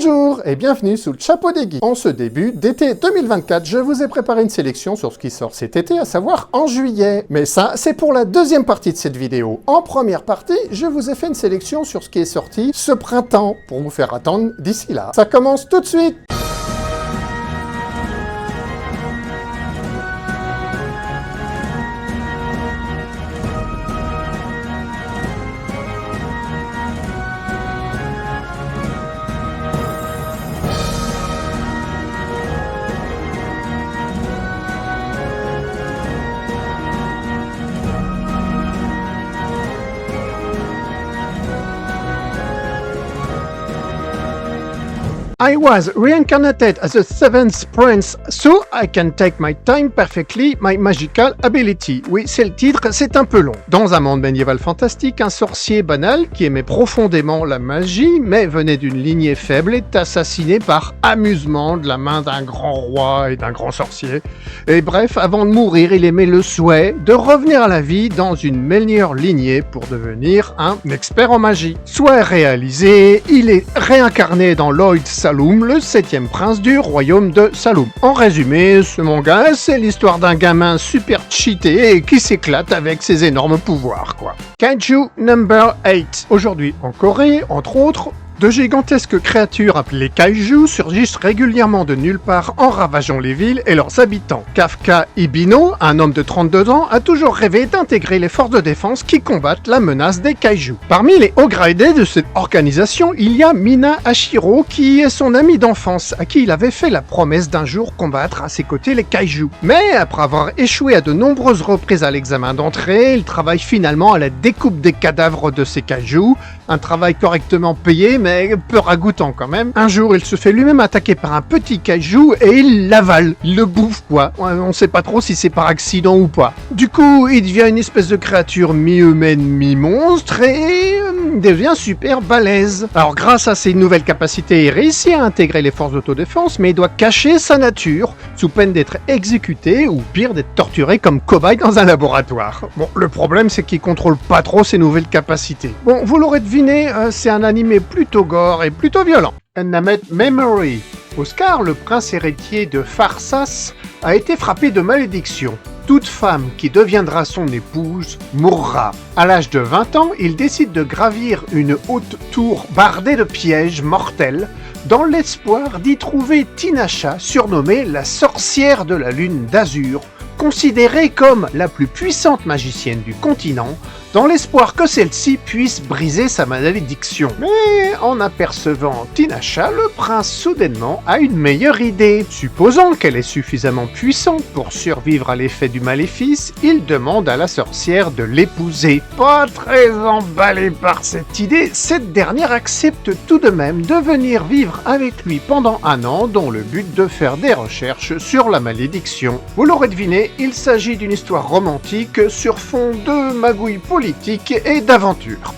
Bonjour et bienvenue sous le chapeau des geeks. En ce début d'été 2024, je vous ai préparé une sélection sur ce qui sort cet été, à savoir en juillet. Mais ça, c'est pour la deuxième partie de cette vidéo. En première partie, je vous ai fait une sélection sur ce qui est sorti ce printemps, pour vous faire attendre d'ici là. Ça commence tout de suite. I was reincarnated as the seventh prince, so I can take my time perfectly, my magical ability. Oui, c'est le titre, c'est un peu long. Dans un monde médiéval fantastique, un sorcier banal qui aimait profondément la magie, mais venait d'une lignée faible, est assassiné par amusement de la main d'un grand roi et d'un grand sorcier. Et bref, avant de mourir, il aimait le souhait de revenir à la vie dans une meilleure lignée pour devenir un expert en magie. Souhait réalisé, il est réincarné dans Lloyd Saloum, le 7e prince du royaume de Saloum. En résumé, ce manga, c'est l'histoire d'un gamin super cheaté et qui s'éclate avec ses énormes pouvoirs, quoi. Kaiju Number 8. Aujourd'hui en Corée, entre autres, de gigantesques créatures appelées kaiju surgissent régulièrement de nulle part en ravageant les villes et leurs habitants. Kafka Ibino, un homme de 32 ans, a toujours rêvé d'intégrer les forces de défense qui combattent la menace des kaiju. Parmi les hauts gradés de cette organisation, il y a Mina Hashiro, qui est son ami d'enfance, à qui il avait fait la promesse d'un jour combattre à ses côtés les kaiju. Mais après avoir échoué à de nombreuses reprises à l'examen d'entrée, il travaille finalement à la découpe des cadavres de ces kaiju, un travail correctement payé, mais peu ragoûtant quand même. Un jour, il se fait lui-même attaquer par un petit kaiju et il l'avale, il le bouffe quoi. On sait pas trop si c'est par accident ou pas. Du coup, il devient une espèce de créature mi-humaine, mi-monstre et devient super balèze. Alors grâce à ses nouvelles capacités, il réussit à intégrer les forces d'autodéfense, mais il doit cacher sa nature, sous peine d'être exécuté ou pire d'être torturé comme cobaye dans un laboratoire. Bon, le problème c'est qu'il contrôle pas trop ses nouvelles capacités. Bon, vous l'aurez deviné, c'est un animé plutôt gore et plutôt violent. Namet Memory. Oscar, le prince héritier de Pharsas, a été frappé de malédiction. Toute femme qui deviendra son épouse mourra. À l'âge de 20 ans, il décide de gravir une haute tour bardée de pièges mortels dans l'espoir d'y trouver Tinasha, surnommée la sorcière de la lune d'azur, considérée comme la plus puissante magicienne du continent, dans l'espoir que celle-ci puisse briser sa malédiction. Mais en apercevant Tinasha, le prince soudainement a une meilleure idée. Supposant qu'elle est suffisamment puissante pour survivre à l'effet du maléfice, il demande à la sorcière de l'épouser. Pas très emballé par cette idée, cette dernière accepte tout de même de venir vivre avec lui pendant un an, dans le but de faire des recherches sur la malédiction. Vous l'aurez deviné, il s'agit d'une histoire romantique sur fond de magouilles politiques et d'aventure.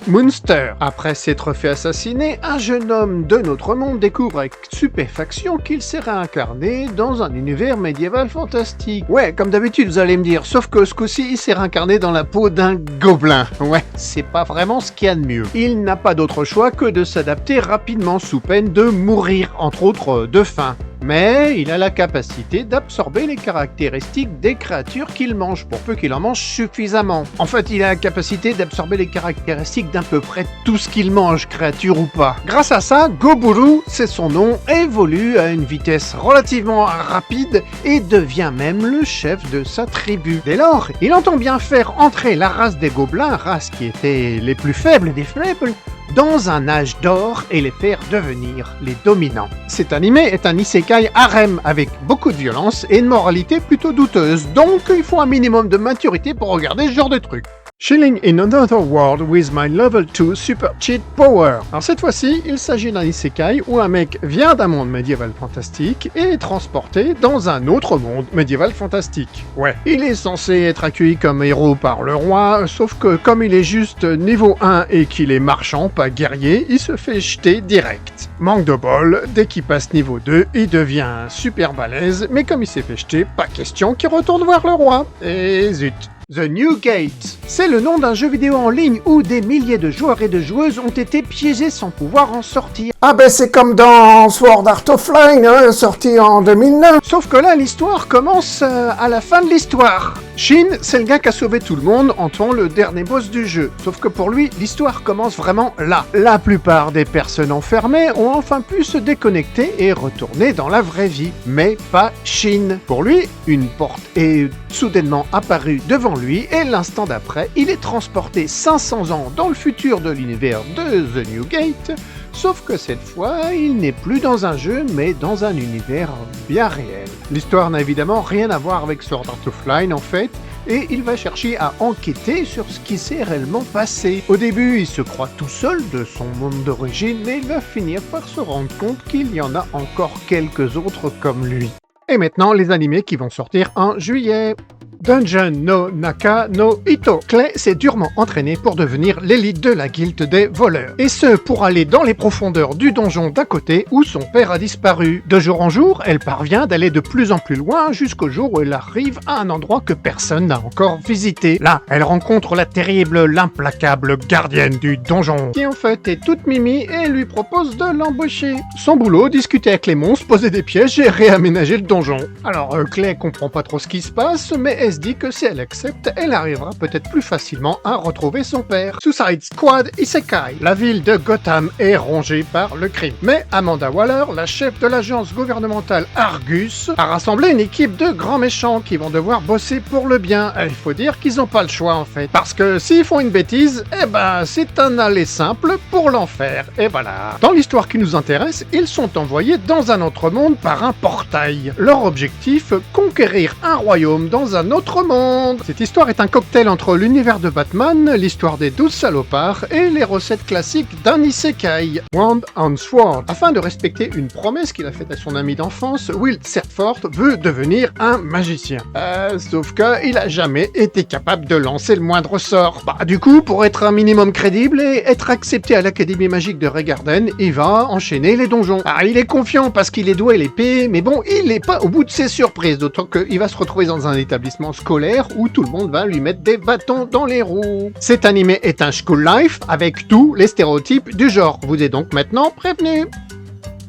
Munster. Après s'être fait assassiner, un jeune homme de notre monde découvre avec stupéfaction qu'il s'est réincarné dans un univers médiéval fantastique. Ouais, comme d'habitude vous allez me dire, sauf que ce coup-ci il s'est réincarné dans la peau d'un gobelin. Ouais, c'est pas vraiment ce qu'il y a de mieux. Il n'a pas d'autre choix que de s'adapter rapidement sous peine de mourir, entre autres de faim. Mais il a la capacité d'absorber les caractéristiques des créatures qu'il mange, pour peu qu'il en mange suffisamment. En fait, il a la capacité d'absorber les caractéristiques d'à peu près tout ce qu'il mange, créature ou pas. Grâce à ça, Goburu, c'est son nom, évolue à une vitesse relativement rapide et devient même le chef de sa tribu. Dès lors, il entend bien faire entrer la race des gobelins, race qui était les plus faibles des faibles, dans un âge d'or et les faire devenir les dominants. Cet animé est un isekai harem avec beaucoup de violence et une moralité plutôt douteuse, donc il faut un minimum de maturité pour regarder ce genre de truc. Chilling in another world with my level 2 super cheat power. Alors cette fois-ci, il s'agit d'un isekai où un mec vient d'un monde médiéval fantastique et est transporté dans un autre monde médiéval fantastique. Ouais, il est censé être accueilli comme héros par le roi, sauf que comme il est juste niveau 1 et qu'il est marchand, pas guerrier, il se fait jeter direct. Manque de bol, dès qu'il passe niveau 2, il devient super balèze, mais comme il s'est fait jeter, pas question qu'il retourne voir le roi. Et zut. The New Gate. C'est le nom d'un jeu vidéo en ligne où des milliers de joueurs et de joueuses ont été piégés sans pouvoir en sortir. Ah ben c'est comme dans Sword Art Online, hein, sorti en 2009. Sauf que là, l'histoire commence à la fin de l'histoire. Shin, c'est le gars qui a sauvé tout le monde en tuant le dernier boss du jeu. Sauf que pour lui, l'histoire commence vraiment là. La plupart des personnes enfermées ont enfin pu se déconnecter et retourner dans la vraie vie. Mais pas Shin. Pour lui, une porte est soudainement apparue devant lui et l'instant d'après, il est transporté 500 ans dans le futur de l'univers de The New Gate. Sauf que cette fois, il n'est plus dans un jeu, mais dans un univers bien réel. L'histoire n'a évidemment rien à voir avec Sword Art Online en fait, et il va chercher à enquêter sur ce qui s'est réellement passé. Au début, il se croit tout seul de son monde d'origine, mais il va finir par se rendre compte qu'il y en a encore quelques autres comme lui. Et maintenant, les animés qui vont sortir en juillet. Dungeon no Naka no Ito. Clay s'est durement entraîné pour devenir l'élite de la guilde des voleurs. Et ce, pour aller dans les profondeurs du donjon d'à côté où son père a disparu. De jour en jour, elle parvient d'aller de plus en plus loin jusqu'au jour où elle arrive à un endroit que personne n'a encore visité. Là, elle rencontre la terrible, l'implacable gardienne du donjon, qui en fait est toute mimi et lui propose de l'embaucher. Son boulot, discuter avec les monstres, poser des pièges et réaménager le donjon. Alors, Clay comprend pas trop ce qui se passe, mais elle se dit que si elle accepte, elle arrivera peut-être plus facilement à retrouver son père. Suicide Squad Isekai. La ville de Gotham est rongée par le crime. Mais Amanda Waller, la chef de l'agence gouvernementale Argus, a rassemblé une équipe de grands méchants qui vont devoir bosser pour le bien. Et il faut dire qu'ils n'ont pas le choix en fait. Parce que s'ils font une bêtise, eh ben c'est un aller simple pour l'enfer. Et voilà. Dans l'histoire qui nous intéresse, ils sont envoyés dans un autre monde par un portail. Leur objectif, conquérir un royaume dans un autre monde. Cette histoire est un cocktail entre l'univers de Batman, l'histoire des 12 salopards et les recettes classiques d'un isekai, Wand and Sword. Afin de respecter une promesse qu'il a faite à son ami d'enfance, Will Serfort veut devenir un magicien. Sauf qu'il a jamais été capable de lancer le moindre sort. Du coup, pour être un minimum crédible et être accepté à l'Académie magique de Regarden, il va enchaîner les donjons. Il est confiant parce qu'il est doué à l'épée, mais bon, il n'est pas au bout de ses surprises, d'autant qu'il va se retrouver dans un établissement scolaire où tout le monde va lui mettre des bâtons dans les roues. Cet animé est un school life avec tous les stéréotypes du genre. Vous êtes donc maintenant prévenu.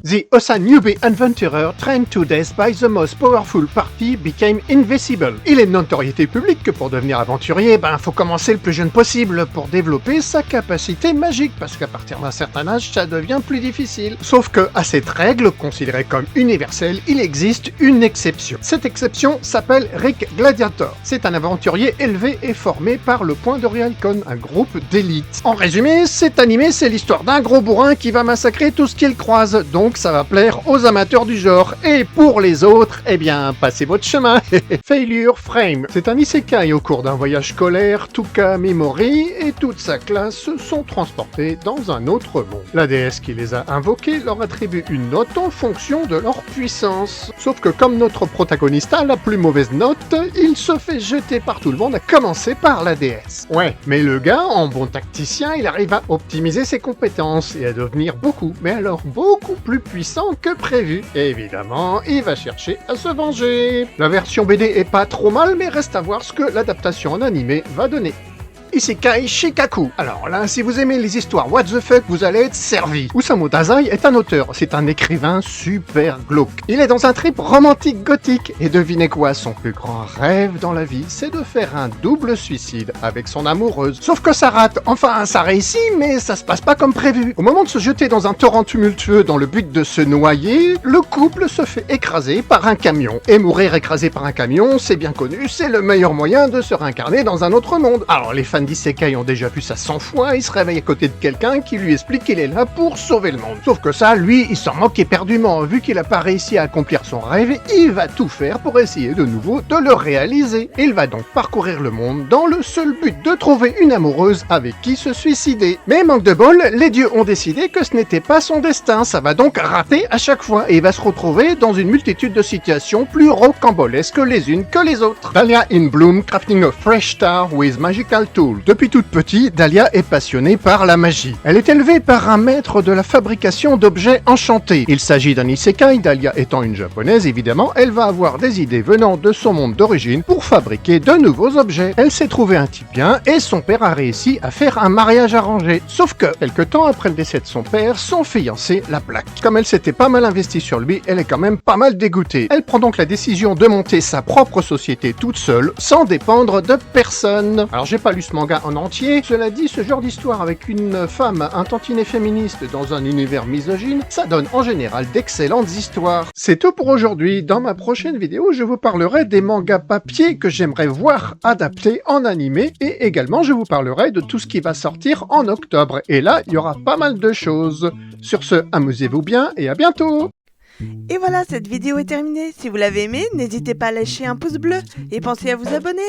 The Osa newbie adventurer trained to death by the most powerful party became invisible. Il est de notoriété publique que pour devenir aventurier, faut commencer le plus jeune possible pour développer sa capacité magique, parce qu'à partir d'un certain âge, ça devient plus difficile. Sauf que, à cette règle, considérée comme universelle, il existe une exception. Cette exception s'appelle Rick Gladiator. C'est un aventurier élevé et formé par le Point de Realcon, un groupe d'élite. En résumé, cet animé, c'est l'histoire d'un gros bourrin qui va massacrer tout ce qu'il croise, donc ça va plaire aux amateurs du genre. Et pour les autres, eh bien, passez votre chemin. Failure Frame. C'est un isekai au cours d'un voyage scolaire, Tuka Mimori et toute sa classe sont transportés dans un autre monde. La déesse qui les a invoqués leur attribue une note en fonction de leur puissance. Sauf que comme notre protagoniste a la plus mauvaise note, il se fait jeter par tout le monde, à commencer par la déesse. Ouais, mais le gars, en bon tacticien, il arrive à optimiser ses compétences et à devenir beaucoup plus puissant que prévu. Et évidemment, il va chercher à se venger. La version BD est pas trop mal, mais reste à voir ce que l'adaptation en animé va donner. Isekai Shikaku. Alors là, si vous aimez les histoires what the fuck, vous allez être servi. Osamu Dazai est un auteur, c'est un écrivain super glauque. Il est dans un trip romantique gothique, et devinez quoi, son plus grand rêve dans la vie, c'est de faire un double suicide avec son amoureuse. Sauf que ça rate, enfin ça réussit, mais ça se passe pas comme prévu. Au moment de se jeter dans un torrent tumultueux dans le but de se noyer, le couple se fait écraser par un camion. Et mourir écrasé par un camion, c'est bien connu, c'est le meilleur moyen de se réincarner dans un autre monde. Alors les fans d'isekai ont déjà vu ça 100 fois, il se réveille à côté de quelqu'un qui lui explique qu'il est là pour sauver le monde. Sauf que ça, lui, il s'en moque éperdument. Vu qu'il a pas réussi à accomplir son rêve, il va tout faire pour essayer de nouveau de le réaliser. Il va donc parcourir le monde dans le seul but de trouver une amoureuse avec qui se suicider. Mais manque de bol, les dieux ont décidé que ce n'était pas son destin, ça va donc rater à chaque fois, et il va se retrouver dans une multitude de situations plus rocambolesques les unes que les autres. Dahlia in Bloom crafting a fresh star with magical tools. cool. Depuis toute petite, Dahlia est passionnée par la magie. Elle est élevée par un maître de la fabrication d'objets enchantés. Il s'agit d'un isekai, Dahlia étant une japonaise évidemment, elle va avoir des idées venant de son monde d'origine pour fabriquer de nouveaux objets. Elle s'est trouvée un type bien et son père a réussi à faire un mariage arrangé. Sauf que, quelque temps après le décès de son père, son fiancé la plaque. Comme elle s'était pas mal investie sur lui, elle est quand même pas mal dégoûtée. Elle prend donc la décision de monter sa propre société toute seule, sans dépendre de personne. Alors j'ai pas lu ce manga en entier, cela dit, ce genre d'histoire avec une femme, un tantinet féministe dans un univers misogyne, ça donne en général d'excellentes histoires. C'est tout pour aujourd'hui. Dans ma prochaine vidéo, je vous parlerai des mangas papier que j'aimerais voir adaptés en animé et également je vous parlerai de tout ce qui va sortir en octobre. Et là, il y aura pas mal de choses. Sur ce, amusez-vous bien et à bientôt! Et voilà, cette vidéo est terminée. Si vous l'avez aimée, n'hésitez pas à lâcher un pouce bleu et pensez à vous abonner.